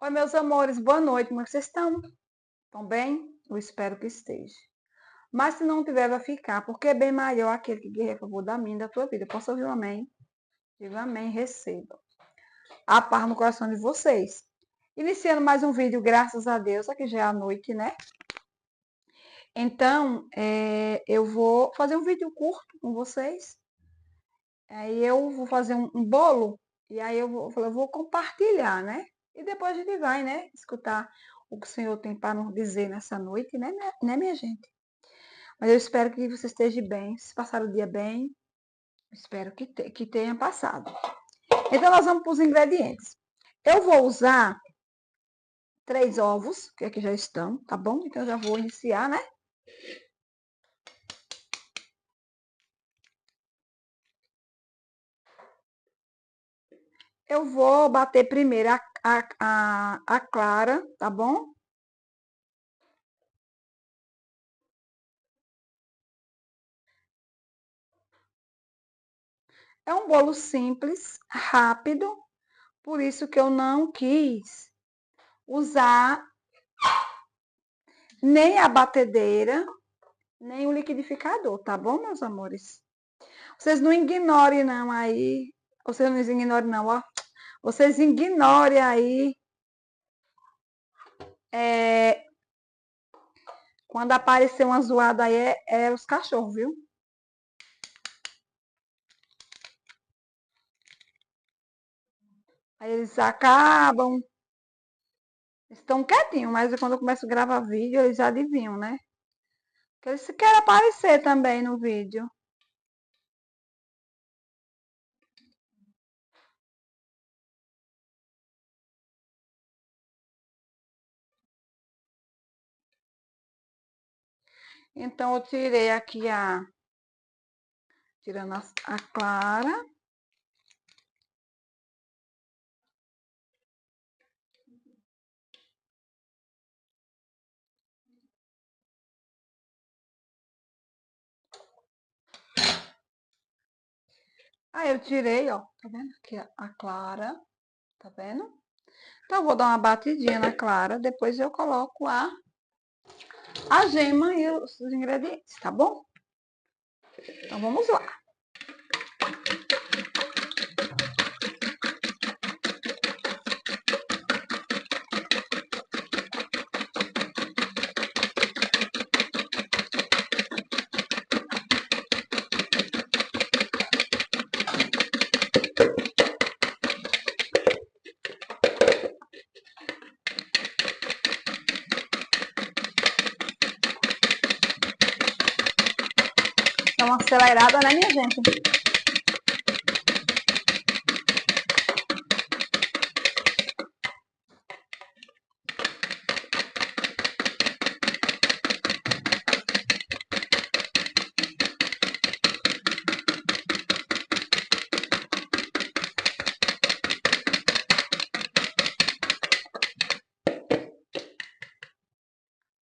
Oi, meus amores, boa noite. Como é que vocês estão? Estão bem? Eu espero que esteja. Mas se não tiver, vai ficar, porque é bem maior aquele que guerreia a favor da minha e da tua vida. Posso ouvir um amém? Diga amém, receba. A paz no coração de vocês. Iniciando mais um vídeo, graças a Deus, aqui já é a noite, né? Então, eu vou fazer um vídeo curto com vocês. Aí eu vou fazer um bolo, e aí eu vou compartilhar, né? E depois a gente vai, né? Escutar o que o Senhor tem para nos dizer nessa noite, né, minha gente? Mas eu espero que você esteja bem, se passar o dia bem, espero que tenha passado. Então, nós vamos para os ingredientes. Eu vou usar 3 ovos, que aqui já estão, tá bom? Então, eu já vou iniciar, né? Eu vou bater primeiro a clara, tá bom? É um bolo simples, rápido, por isso que eu não quis usar nem a batedeira, nem o liquidificador, tá bom, meus amores? Vocês não ignorem não aí, vocês não ignorem não, ó. Vocês ignorem aí quando aparecer uma zoada aí, é os cachorros, viu? Aí eles acabam, estão quietinhos, mas quando eu começo a gravar vídeo, eles já adivinham, né? Porque eles querem aparecer também no vídeo. Então, eu tirei aqui tirando a clara. Aí eu tirei, ó, tá vendo? Aqui a clara, tá vendo? Então, eu vou dar uma batidinha na clara, depois eu coloco a gema e os ingredientes, tá bom? Então, vamos lá. Dá uma acelerada, né, minha gente?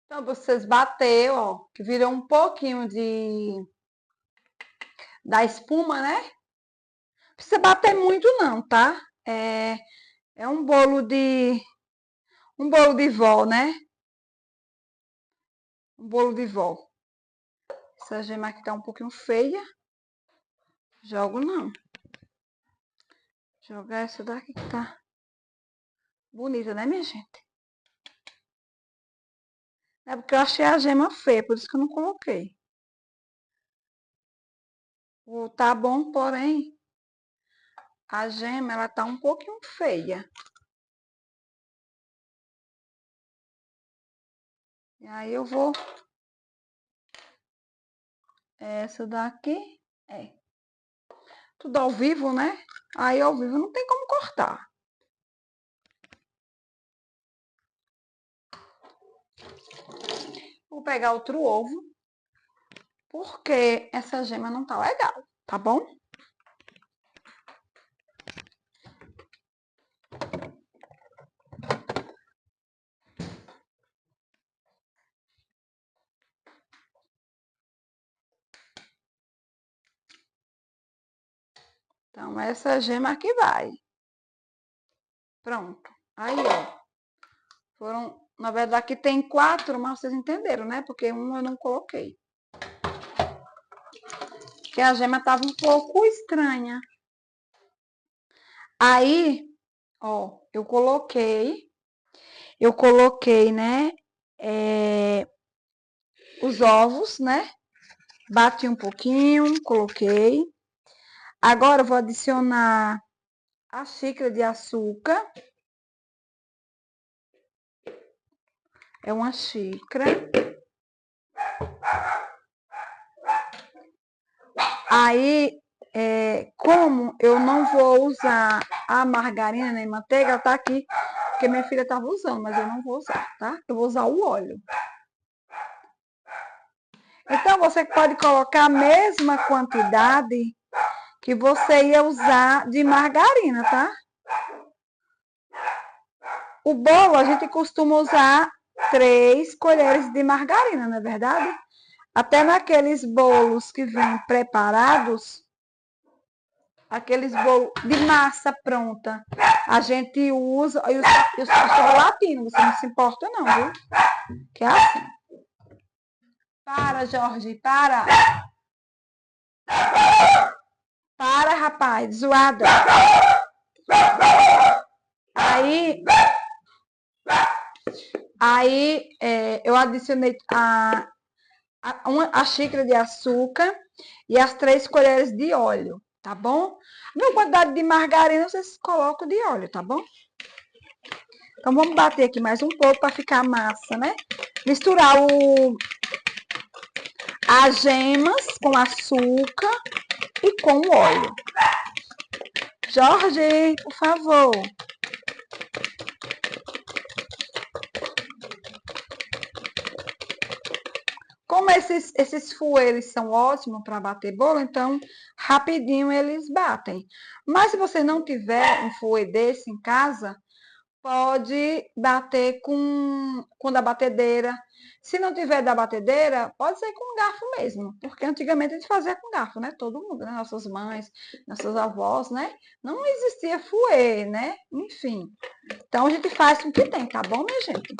Então, vocês bateu, ó, que virou um pouquinho da espuma, né? Não precisa bater muito não, tá? É um bolo de vó, né? Um bolo de vó. Essa gema aqui tá um pouquinho feia. Jogo não. Jogar essa daqui que tá bonita, né, minha gente? É porque eu achei a gema feia, por isso que eu não coloquei. Tá bom, porém, a gema, ela tá um pouquinho feia. E aí eu vou... Essa daqui é tudo ao vivo, né? Aí ao vivo não tem como cortar. Vou pegar outro ovo, porque essa gema não tá legal, tá bom? Então, essa gema aqui vai. Pronto. Aí, ó. Foram, na verdade, aqui tem 4, mas vocês entenderam, né? Porque um eu não coloquei. Porque a gema tava um pouco estranha. Aí, ó, eu coloquei, né, os ovos, né? Bati um pouquinho, coloquei. Agora eu vou adicionar a xícara de açúcar. É uma xícara. Aí, como eu não vou usar a margarina nem manteiga, ela tá aqui, porque minha filha tava usando, mas eu não vou usar, tá? Eu vou usar o óleo. Então, você pode colocar a mesma quantidade que você ia usar de margarina, tá? O bolo, a gente costuma usar 3 colheres de margarina, não é verdade? Até naqueles bolos que vêm preparados, aqueles bolos de massa pronta, a gente usa, e os chocolatinos, você não se importa não, viu? Que é assim. Para, Jorge, para. Para, rapaz, zoada. Aí eu adicionei a xícara de açúcar e as 3 colheres de óleo, tá bom? Na quantidade de margarina, vocês colocam de óleo, tá bom? Então, vamos bater aqui mais um pouco para ficar massa, né? Misturar as gemas com açúcar e com o óleo. Jorge, por favor. Como esses fouetes são ótimos para bater bolo, então rapidinho eles batem. Mas se você não tiver um fouet desse em casa, pode bater com da batedeira. Se não tiver da batedeira, pode ser com garfo mesmo, porque antigamente a gente fazia com garfo, né? Todo mundo, né? Nossas mães, nossas avós, né? Não existia fouet, né? Enfim. Então a gente faz com o que tem, tá bom, minha gente?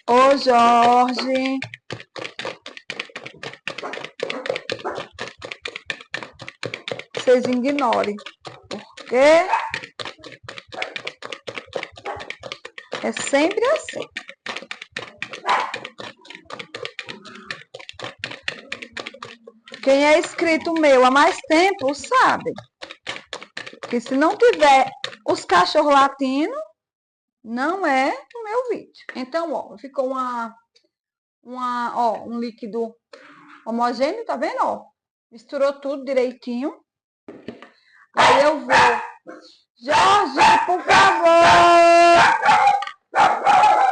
Ô, Jorge. Vocês ignorem, porque é sempre assim. Quem é inscrito meu há mais tempo sabe que se não tiver os cachorros latinos, não é o meu vídeo. Então, ó, ficou um líquido homogêneo, tá vendo, ó? Misturou tudo direitinho. Aí eu vou... Jorge, por favor!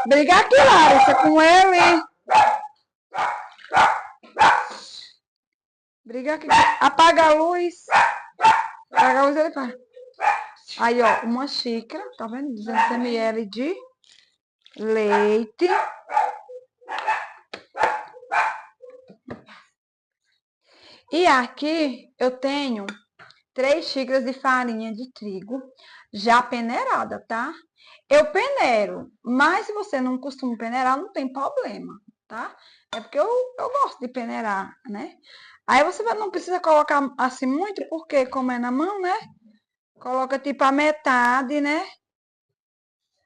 Briga aqui, Larissa, com ele. Briga aqui. Apaga a luz. Apaga a luz, ele faz. Aí, ó, uma xícara, tá vendo? 200 ml de leite. E aqui eu tenho 3 xícaras de farinha de trigo já peneirada, tá? Eu peneiro, mas se você não costuma peneirar, não tem problema, tá? É porque eu gosto de peneirar, né? Aí você não precisa colocar assim muito, porque como é na mão, né? Coloca tipo a metade, né?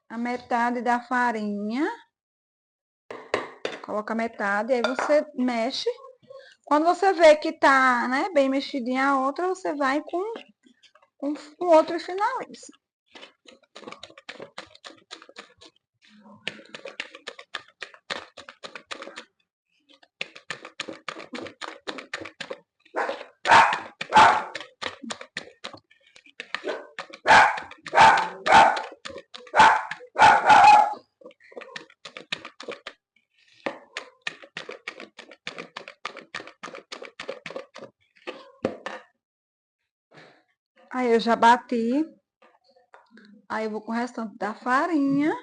A metade da farinha. Coloca a metade, aí você mexe. Quando você vê que tá, né, bem mexidinha a outra, você vai com o outro e finaliza. Aí eu já bati. Aí eu vou com o restante da farinha.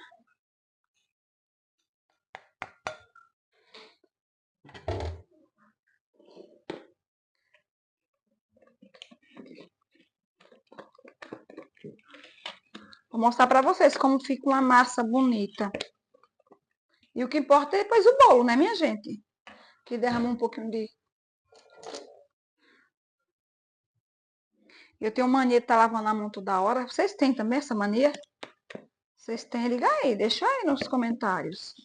Vou mostrar pra vocês como fica uma massa bonita. E o que importa é depois o bolo, né, minha gente? Que derramou um pouquinho de... Eu tenho mania de estar lavando a mão toda hora. Vocês têm também essa mania? Vocês têm? Liga aí, deixa aí nos comentários.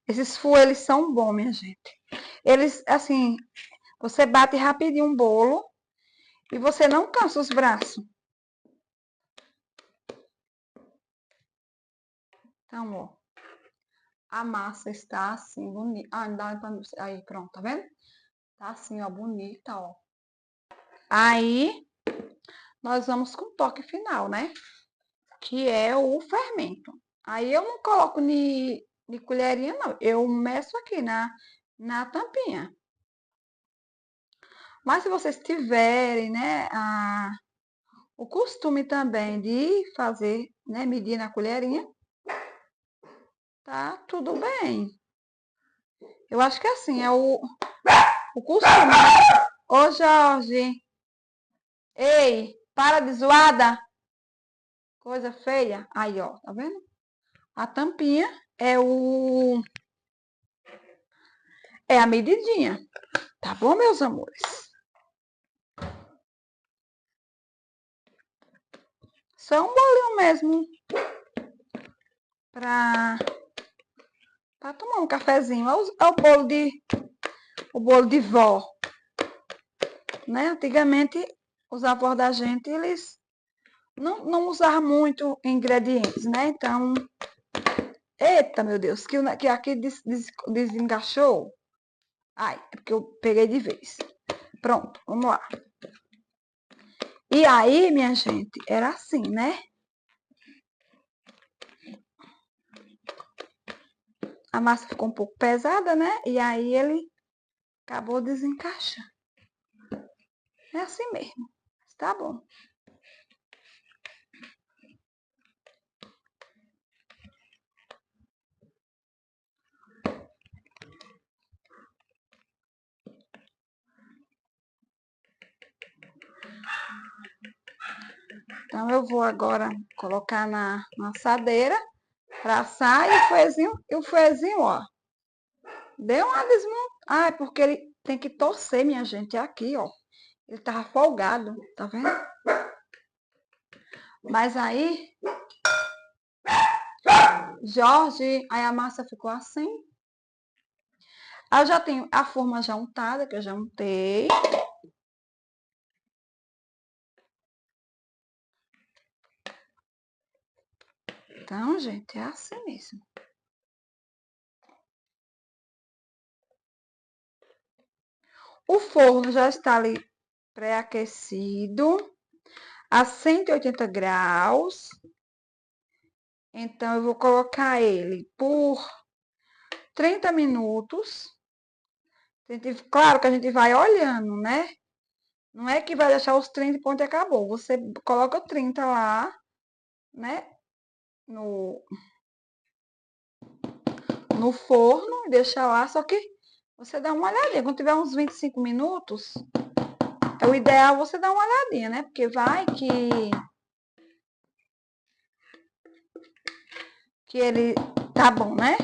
Esses fouets, eles são bons, minha gente. Eles, assim, você bate rapidinho um bolo e você não cansa os braços. Então, ó, a massa está assim, bonita. Ah, não dá pra... Aí, pronto, tá vendo? Tá assim, ó, bonita, ó. Aí, nós vamos com o toque final, né? Que é o fermento. Aí, eu não coloco de colherinha, não. Eu meço aqui na tampinha. Mas se vocês tiverem, né, o costume também de fazer, né, medir na colherinha, tá tudo bem. Eu acho que assim, é o costume, né? Ô, Jorge, ei, para de zoada, coisa feia. Aí, ó, tá vendo? A tampinha é a medidinha, tá bom, meus amores? Só um bolinho mesmo pra tomar um cafezinho. É o bolo de vó, né? Antigamente, os avós da gente, eles não usavam muito ingredientes, né? Então, eita, meu Deus, que aqui desengaixou. Ai, é porque eu peguei de vez. Pronto, vamos lá. E aí, minha gente, era assim, né? A massa ficou um pouco pesada, né? E aí ele acabou desencaixando. É assim mesmo. Tá bom. Então, eu vou agora colocar na assadeira pra assar e o fouetzinho, ó. Deu uma desmontada. Ah, é porque ele tem que torcer, minha gente. É aqui, ó. Ele tava folgado, tá vendo? Mas aí, Jorge, aí a massa ficou assim. Aí eu já tenho a forma já untada, que eu já untei. Então, gente, é assim mesmo. O forno já está ali pré-aquecido a 180 graus. Então, eu vou colocar ele por 30 minutos. Claro que a gente vai olhando, né? Não é que vai deixar os 30 e ponto e acabou. Você coloca 30 lá, né? No forno e deixa lá. Só que você dá uma olhadinha. Quando tiver uns 25 minutos, é o ideal você dar uma olhadinha, né? Porque vai que ele tá bom, né?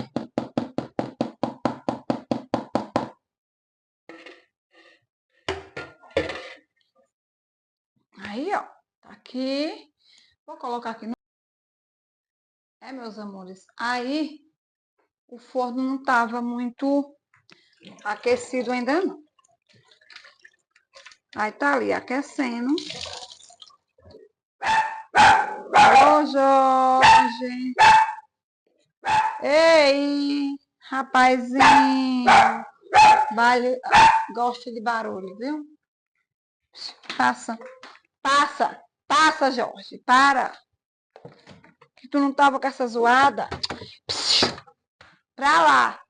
Aí, ó, tá aqui. Vou colocar aqui no... É, meus amores. Aí, o forno não tava muito aquecido ainda, não. Aí tá ali aquecendo. Ô, Jorge. Ei, rapazinho. Gosta de barulho, viu? Passa, passa, passa, Jorge. Para. Que tu não tava com essa zoada. Pra lá.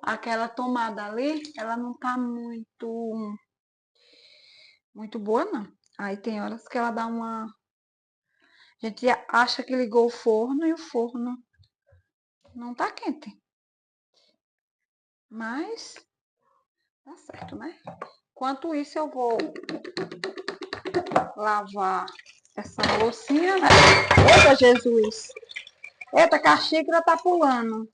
aquela tomada ali, ela não tá muito boa, não. Aí tem horas que ela dá uma... A gente acha que ligou o forno e o forno não tá quente. Mas tá certo, né? Enquanto isso, eu vou lavar essa loucinha, né? Eita, Jesus! Eita, que a xícara tá pulando.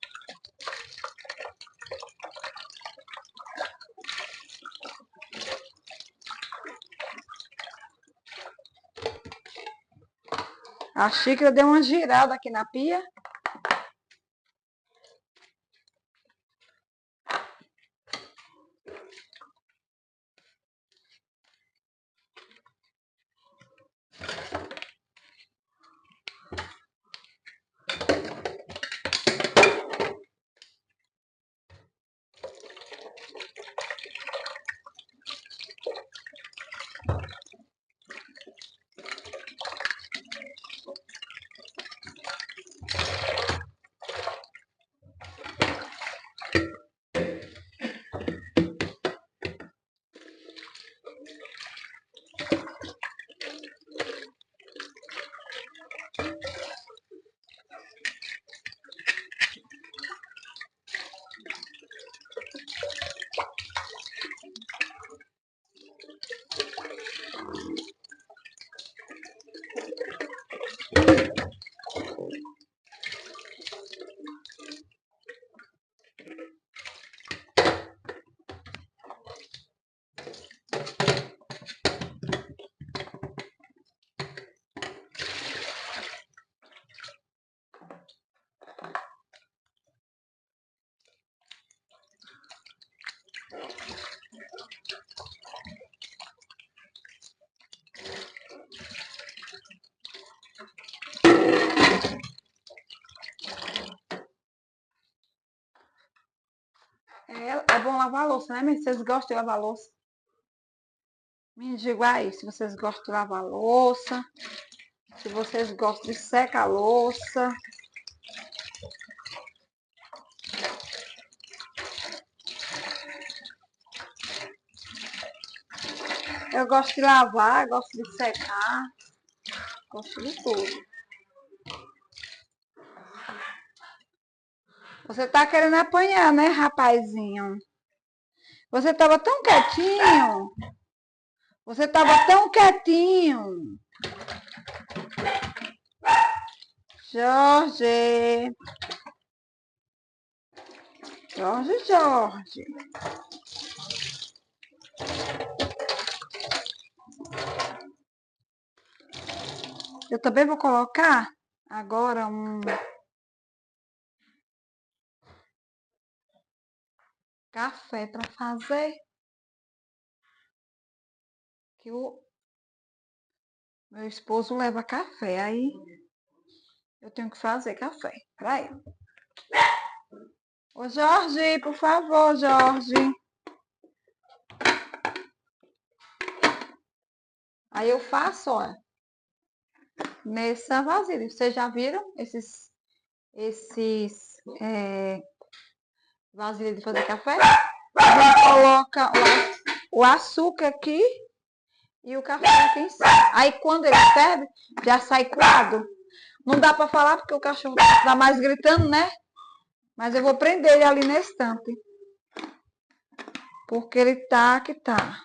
A xícara deu uma girada aqui na pia. É bom lavar a louça, né, menino? Vocês gostam de lavar a louça? Me digam aí se vocês gostam de lavar a louça, se vocês gostam de secar a louça. Eu gosto de lavar, gosto de secar, gosto de tudo. Você tá querendo apanhar, né, rapazinho? Você tava tão quietinho. Você tava tão quietinho. Jorge. Jorge, Jorge. Eu também vou colocar agora um café para fazer. Que o meu esposo leva café. Aí eu tenho que fazer café para ele. Ô, Jorge, por favor, Jorge. Aí eu faço, ó, nessa vasilha. Vocês já viram esses vasilhas de fazer café? A gente coloca o açúcar aqui e o café aqui em cima. Aí quando ele ferve, já sai coado. Não dá para falar porque o cachorro tá mais gritando, né? Mas eu vou prender ele ali na estante. Porque ele tá que tá.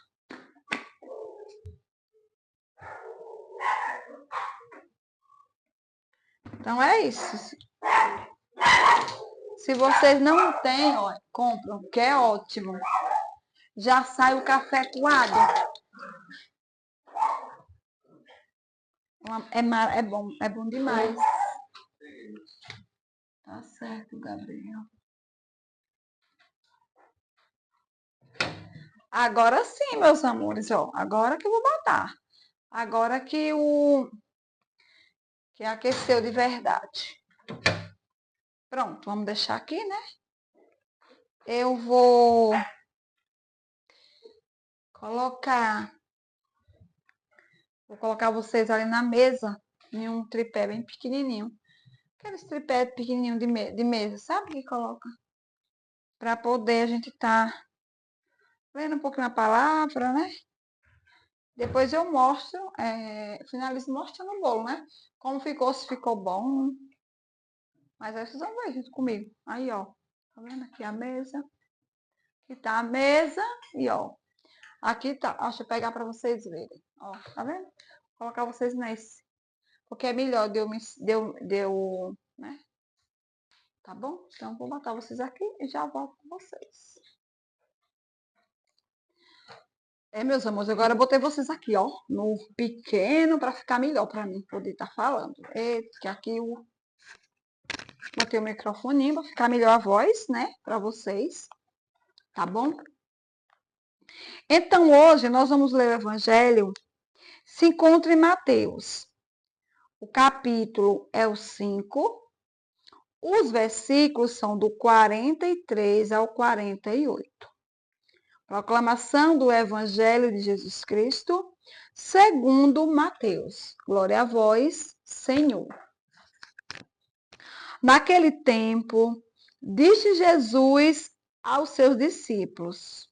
Então é isso. Se vocês não têm, ó, compram, que é ótimo. Já sai o café coado. É bom demais. Tá certo, Gabriel. Agora sim, meus amores, ó. Agora que eu vou botar. Agora que aqueceu de verdade. Pronto, vamos deixar aqui, né? Eu vou colocar vocês ali na mesa, em um tripé bem pequenininho. Aqueles tripé pequenininho de mesa, sabe que coloca? para poder a gente estar lendo um pouquinho a palavra, né? Depois eu mostro, finalizo mostrando o bolo, né? Como ficou, se ficou bom. Mas aí vocês vão ver junto comigo. Aí, ó. Tá vendo aqui a mesa? Aqui tá a mesa e, ó. Aqui tá. Ó, deixa eu pegar pra vocês verem. Ó, tá vendo? Vou colocar vocês nesse. Porque é melhor né? Tá bom? Então, vou botar vocês aqui e já volto com vocês. Meus amores, agora eu botei vocês aqui, ó, no pequeno para ficar melhor para mim poder estar falando. Que aqui eu botei o microfoninho para ficar melhor a voz, né, para vocês, tá bom? Então, hoje nós vamos ler o Evangelho, se encontra em Mateus. O capítulo é o 5, os versículos são do 43 ao 48. Proclamação do Evangelho de Jesus Cristo, segundo Mateus. Glória a vós, Senhor. Naquele tempo, disse Jesus aos seus discípulos: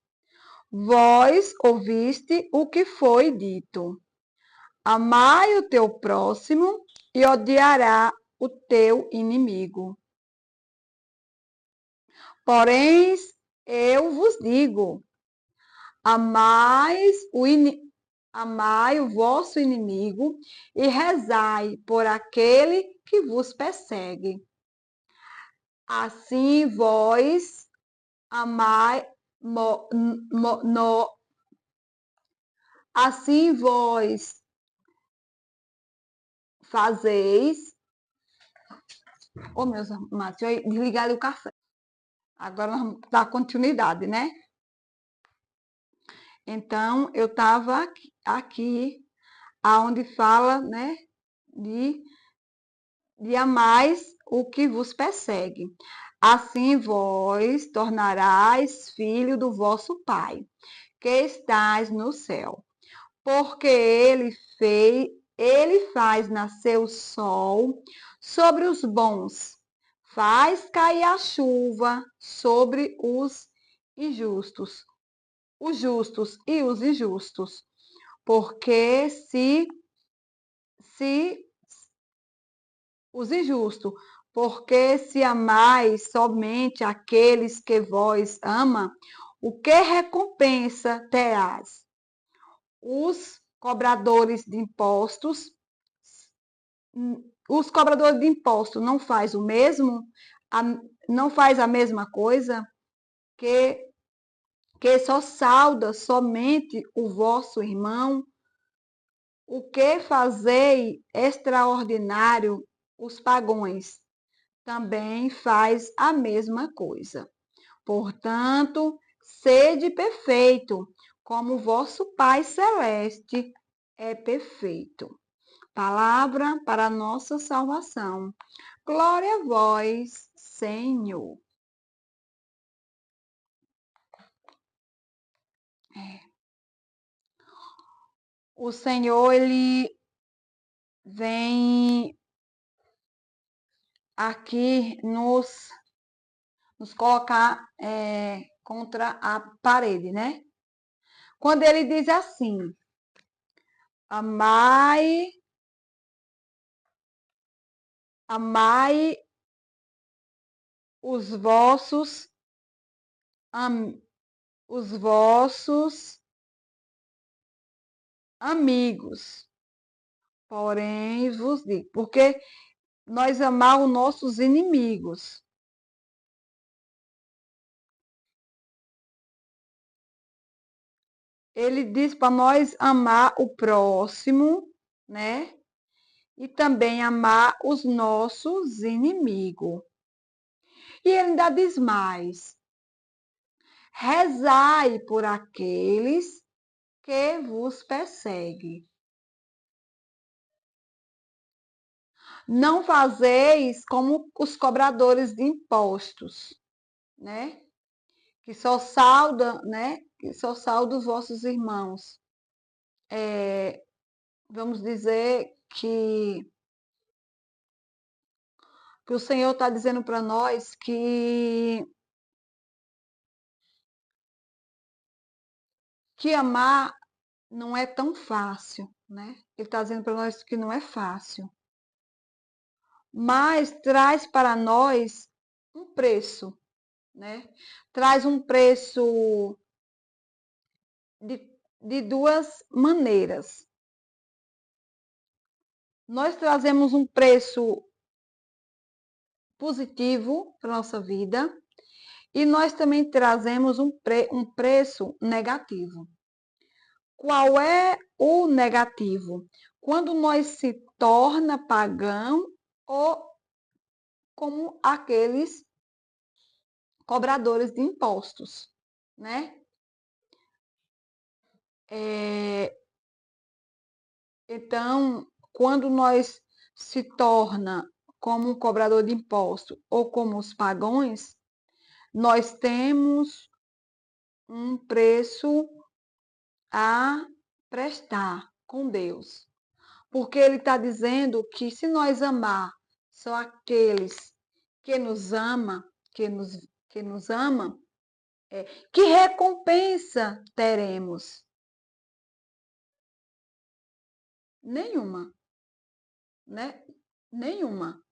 Vós ouviste o que foi dito: Amai o teu próximo e odiará o teu inimigo. Porém, eu vos digo: amai o vosso inimigo e rezai por aquele que vos persegue. Assim vós amai, assim vós fazeis. Ô, meus amados, deixa eu desligar ali o café. Agora nós vamos dar continuidade, né? Então, eu estava aqui, aonde fala, né, de amais o que vos persegue. Assim vós tornarás filho do vosso Pai, que estás no céu. Porque ele faz nascer o sol sobre os bons, faz cair a chuva sobre os justos e os injustos. Porque se os injustos, porque se amais somente aqueles que vós ama, o que recompensa terás? Os cobradores de impostos não faz o mesmo, não faz a mesma coisa, que, que só salda somente o vosso irmão. O que fazei extraordinário os pagões? Também faz a mesma coisa. Portanto, sede perfeito, como vosso Pai Celeste é perfeito. Palavra para a nossa salvação. Glória a vós, Senhor. O Senhor, ele vem aqui nos colocar contra a parede, né? Quando ele diz assim, amai os vossos amigos. Porém, vos digo, porque nós amar os nossos inimigos. Ele diz para nós amar o próximo, né? E também amar os nossos inimigos. E ele ainda diz mais: rezai por aqueles que vos perseguem. Não fazeis como os cobradores de impostos, né? Que só salda, né? Que só salda os vossos irmãos. Vamos dizer que o Senhor está dizendo para nós que que amar não é tão fácil, né? Ele está dizendo para nós que não é fácil, mas traz para nós um preço, né? Traz um preço de duas maneiras. Nós trazemos um preço positivo para a nossa vida e nós também trazemos um preço negativo. Qual é o negativo? Quando nós se torna pagão ou como aqueles cobradores de impostos, né? Então, quando nós se torna como um cobrador de imposto ou como os pagões, nós temos um preço a prestar com Deus. Porque ele está dizendo que se nós amar só aqueles que nos ama, que nos ama, que recompensa teremos? Nenhuma, né? Nenhuma,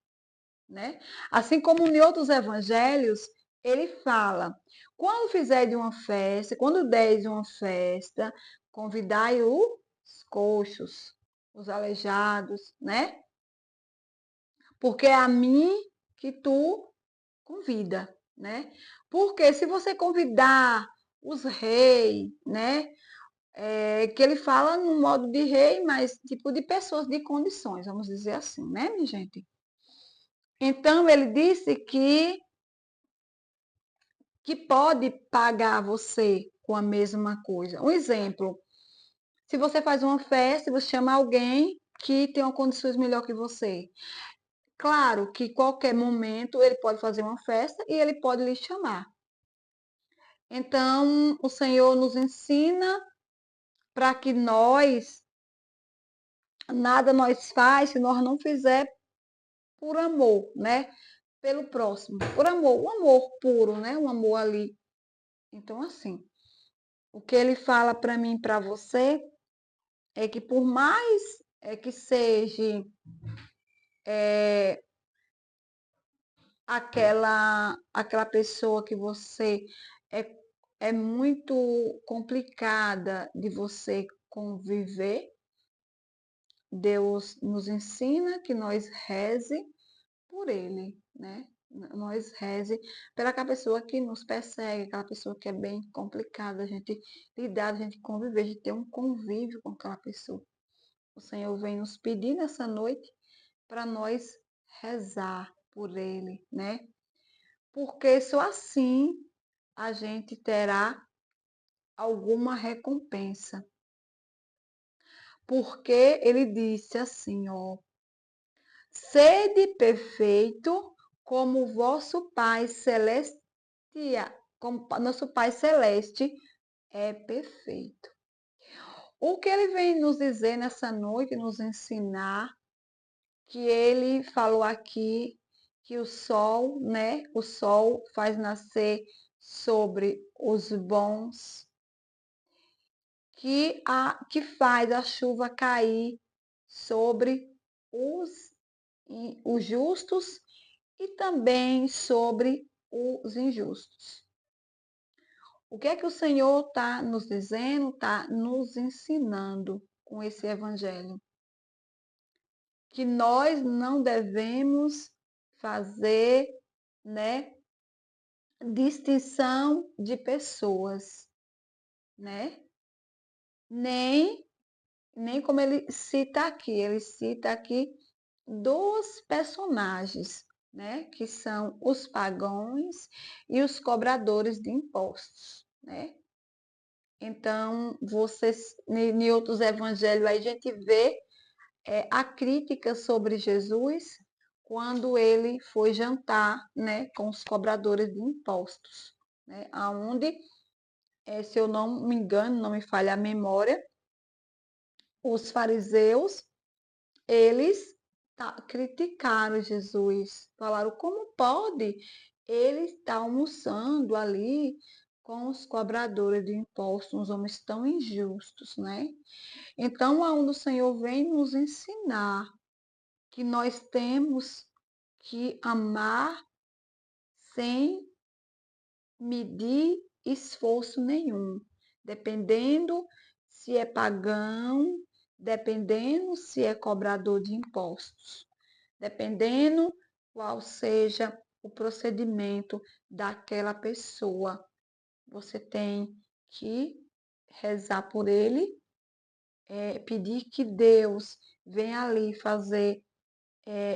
né? Assim como em outros evangelhos, ele fala, quando fizer de uma festa, quando der de uma festa, convidai os coxos, os aleijados, né? Porque é a mim que tu convida, né? Porque se você convidar os reis, né? Que ele fala no modo de rei, mas tipo de pessoas de condições, vamos dizer assim, né, minha gente? Então ele disse que pode pagar você com a mesma coisa. Um exemplo, se você faz uma festa, você chama alguém que tem uma condições melhor que você. Claro que qualquer momento ele pode fazer uma festa e ele pode lhe chamar. Então, o Senhor nos ensina para que nada nós faz se nós não fizer por amor, né? Pelo próximo, por amor, um amor puro, né? Um amor ali. Então, assim, o que ele fala para mim, para você, é que por mais que seja aquela pessoa que você é, é muito complicada de você conviver, Deus nos ensina que nós reze por ele, né? Nós reze pela aquela pessoa que nos persegue, aquela pessoa que é bem complicada, a gente lidar, a gente conviver, a gente ter um convívio com aquela pessoa. O Senhor vem nos pedir nessa noite para nós rezar por ele, né? Porque só assim a gente terá alguma recompensa. Porque ele disse assim, ó, sede perfeito como o vosso Pai Celeste, como nosso Pai Celeste é perfeito. O que ele vem nos dizer nessa noite, nos ensinar, que ele falou aqui que o sol, né? O sol faz nascer sobre os bons, que faz a chuva cair sobre os, os justos e também sobre os injustos. O que é que o Senhor está nos dizendo, está nos ensinando com esse evangelho? Que nós não devemos fazer, né, distinção de pessoas, né? Nem como ele cita aqui dois personagens, né, que são os pagãos e os cobradores de impostos, né? Então, vocês, em outros evangelhos, aí a gente vê a crítica sobre Jesus quando ele foi jantar, né, com os cobradores de impostos, né, aonde, se eu não me engano, não me falha a memória, os fariseus, eles criticaram Jesus, falaram como pode ele estar almoçando ali com os cobradores de impostos, uns homens tão injustos, né? Então, aonde o Senhor vem nos ensinar que nós temos que amar sem medir esforço nenhum, dependendo se é pagão, dependendo se é cobrador de impostos, dependendo qual seja o procedimento daquela pessoa. Você tem que rezar por ele, pedir que Deus venha ali fazer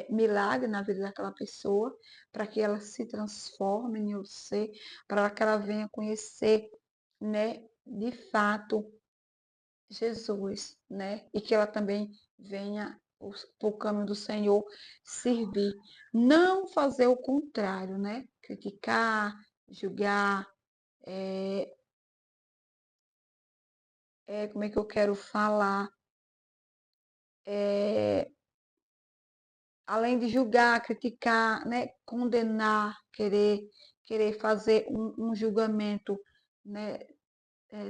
milagre na vida daquela pessoa, para que ela se transforme em você, para que ela venha conhecer, né, de fato, Jesus, né? E que ela também venha para o caminho do Senhor servir. Não fazer o contrário, né? Criticar, julgar, como é que eu quero falar? É, além de julgar, criticar, né, condenar, querer fazer um julgamento, né,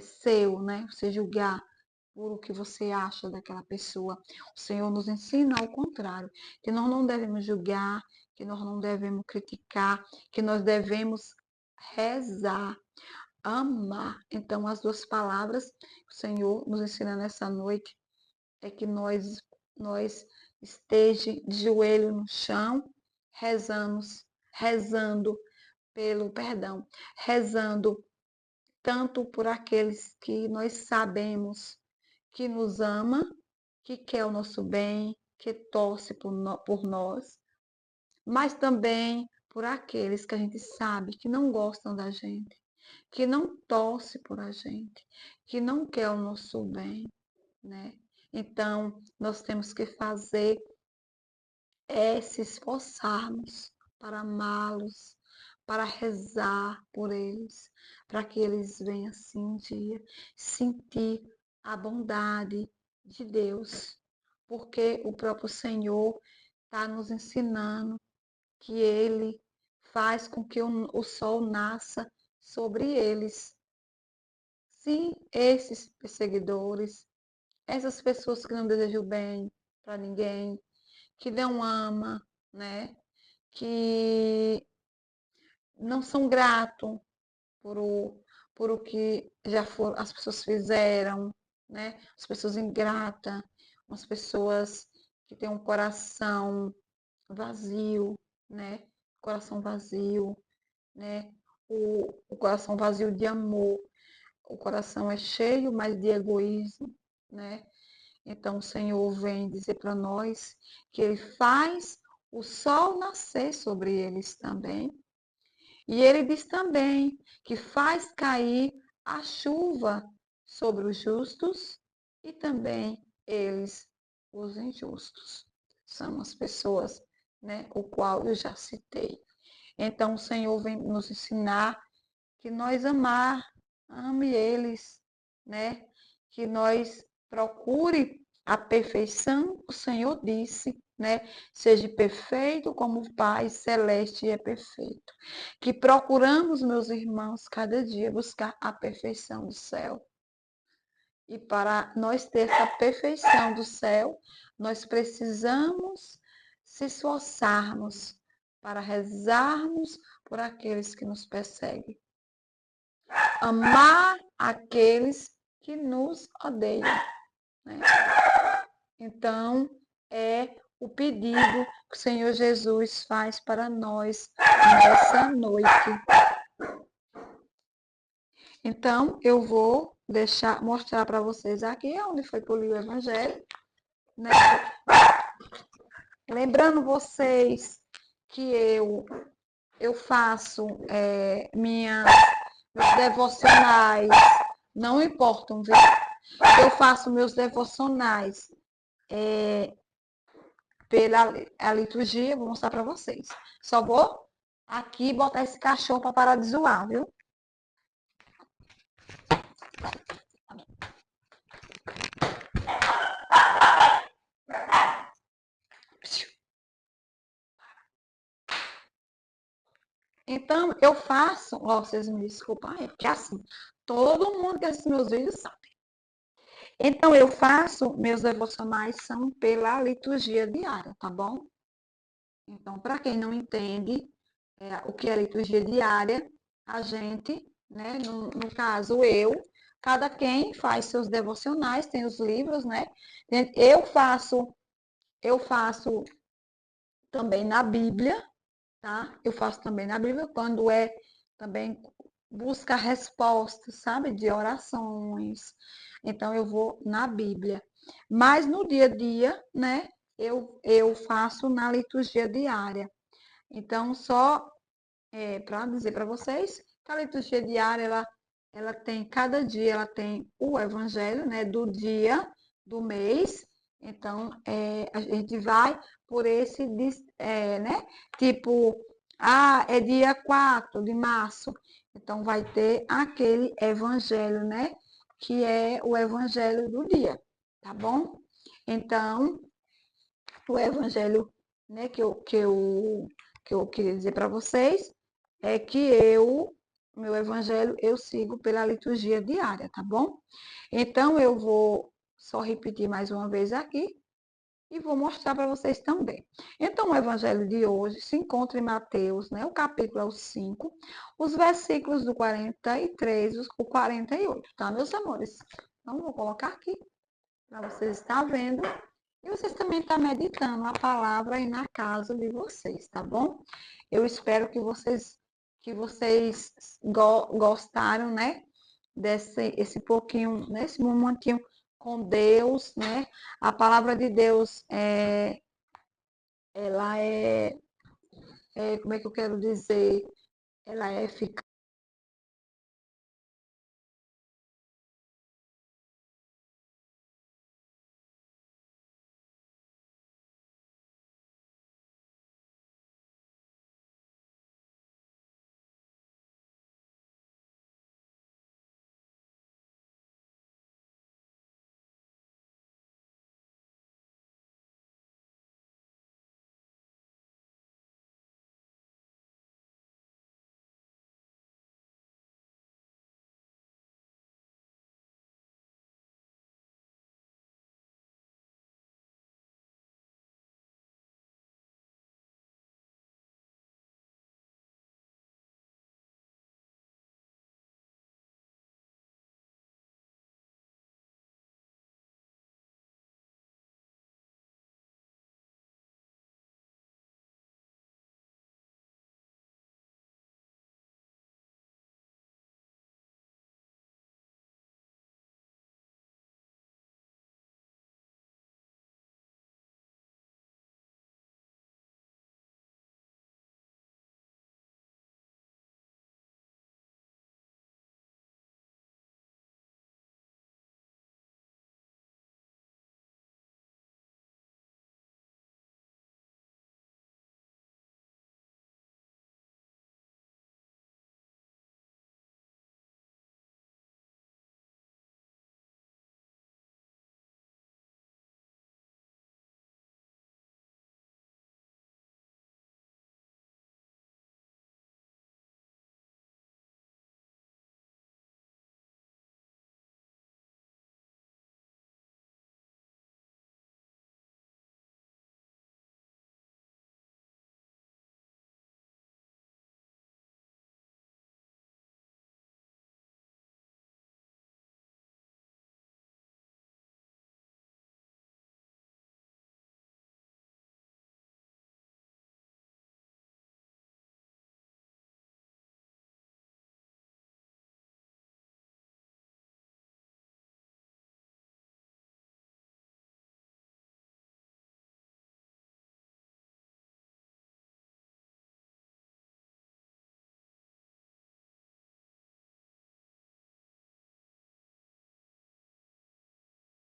seu, né, você julgar por o que você acha daquela pessoa. O Senhor nos ensina ao contrário, que nós não devemos julgar, que nós não devemos criticar, que nós devemos rezar, amar. Então, as duas palavras que o Senhor nos ensina nessa noite é que nós esteja de joelho no chão, rezando pelo perdão, rezando tanto por aqueles que nós sabemos que nos ama, que quer o nosso bem, que torce por nós, mas também por aqueles que a gente sabe que não gostam da gente, que não torce por a gente, que não quer o nosso bem, né? Então, nós temos que fazer se esforçarmos para amá-los, para rezar por eles, para que eles venham assim um dia sentir a bondade de Deus, porque o próprio Senhor está nos ensinando que Ele faz com que o sol nasça sobre eles. Sim, esses perseguidores, essas pessoas que não desejam bem para ninguém, que não ama, né? Que não são gratos por por o que já foram, as pessoas fizeram, né? As pessoas ingratas, as pessoas que têm um coração vazio, né? Coração vazio, né? O coração vazio de amor. O coração é cheio, mas de egoísmo, né? Então o Senhor vem dizer para nós que Ele faz o sol nascer sobre eles também. E Ele diz também que faz cair a chuva sobre os justos e também eles, os injustos. São as pessoas, né, o qual eu já citei. Então o Senhor vem nos ensinar que nós ame eles, né? Que nós procure a perfeição, o Senhor disse, né? Seja perfeito como o Pai Celeste é perfeito. Que procuramos, meus irmãos, cada dia buscar a perfeição do céu. E para nós ter essa perfeição do céu, nós precisamos se esforçarmos para rezarmos por aqueles que nos perseguem. Amar aqueles que nos odeiam. Né? Então, é o pedido que o Senhor Jesus faz para nós nessa noite. Então, eu vou mostrar para vocês aqui onde foi que eu li o Evangelho. Né? Lembrando vocês que eu faço meus devocionais, não importam, viu? Eu faço meus devocionais pela a liturgia, vou mostrar para vocês. Só vou aqui botar esse cachorro para parar de zoar, viu? Então, eu faço, ó, vocês me desculpem, é porque assim, todo mundo que assiste meus vídeos sabe. Então, eu faço, meus devocionais são pela liturgia diária, tá bom? Então, para quem não entende o que é liturgia diária, a gente, né, no caso cada quem faz seus devocionais, tem os livros, né? Eu faço também na Bíblia, tá? Eu faço também na Bíblia quando é também busca respostas, sabe, de orações. Então eu vou na Bíblia. Mas no dia a dia, né, eu faço na liturgia diária. Então só para dizer para vocês que a liturgia diária ela tem cada dia ela tem o evangelho, né, do dia do mês. Então a gente vai por esse né, tipo, é dia 4 de março, então vai ter aquele evangelho, né, que é o evangelho do dia, tá bom? Então, o evangelho, né, que eu queria dizer para vocês é que meu evangelho, eu sigo pela liturgia diária, tá bom? Então, eu vou só repetir mais uma vez aqui e vou mostrar para vocês também. Então, o evangelho de hoje se encontra em Mateus, né, o capítulo é o 5, os versículos do 43 o 48, tá, meus amores? Então, vou colocar aqui para vocês estar vendo. E vocês também estão meditando a palavra aí na casa de vocês, tá bom? Eu espero que vocês gostaram, né? Esse pouquinho, nesse momentinho com Deus, né? A palavra de Deus ela como é que eu quero dizer? Ela é eficaz.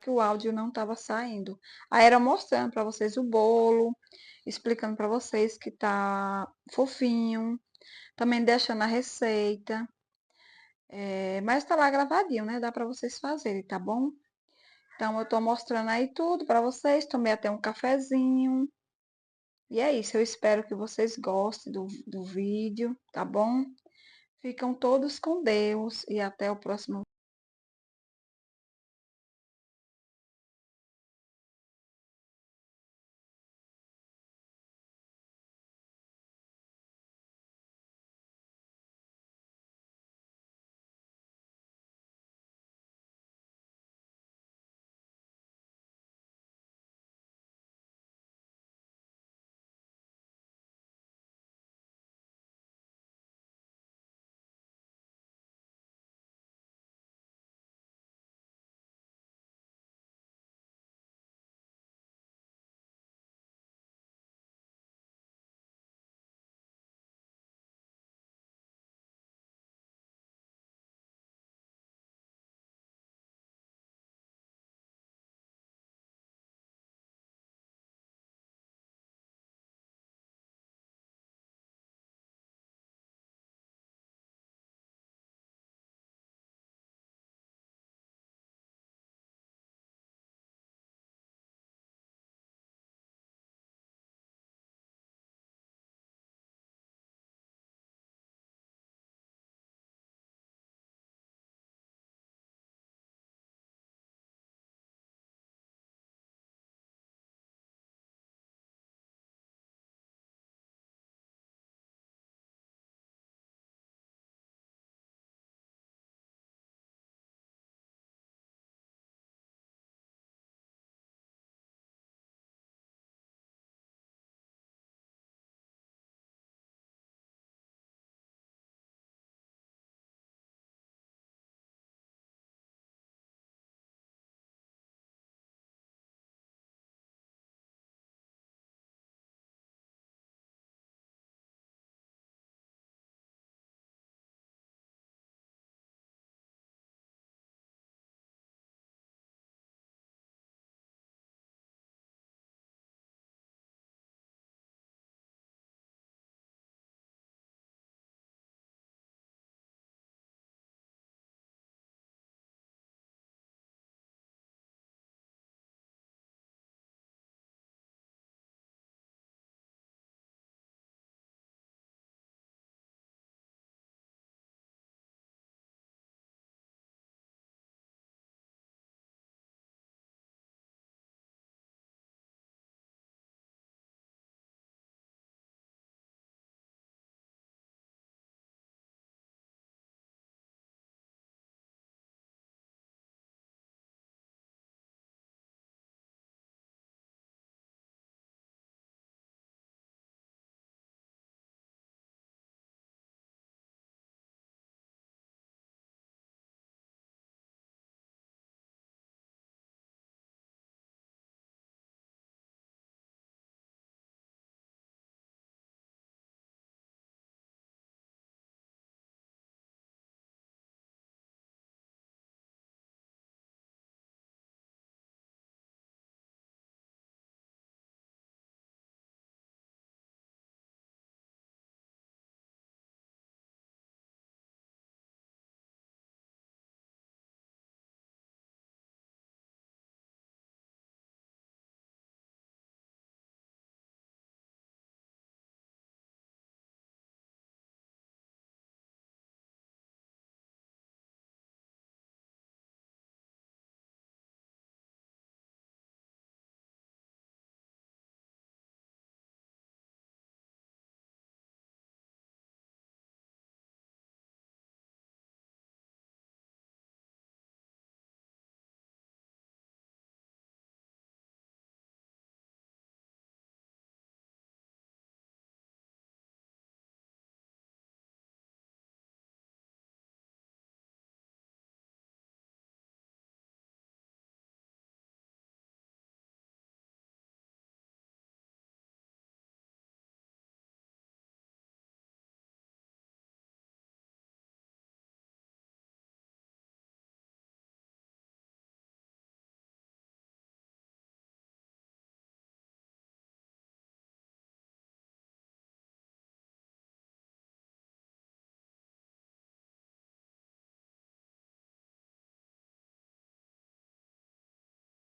Que o áudio não estava saindo. Aí era mostrando para vocês o bolo, explicando para vocês que tá fofinho, também deixando a receita. Mas tá lá gravadinho, né? Dá para vocês fazerem, tá bom? Então eu tô mostrando aí tudo para vocês. Tomei até um cafezinho. E é isso, eu espero que vocês gostem do vídeo, tá bom? Ficam todos com Deus e até o próximo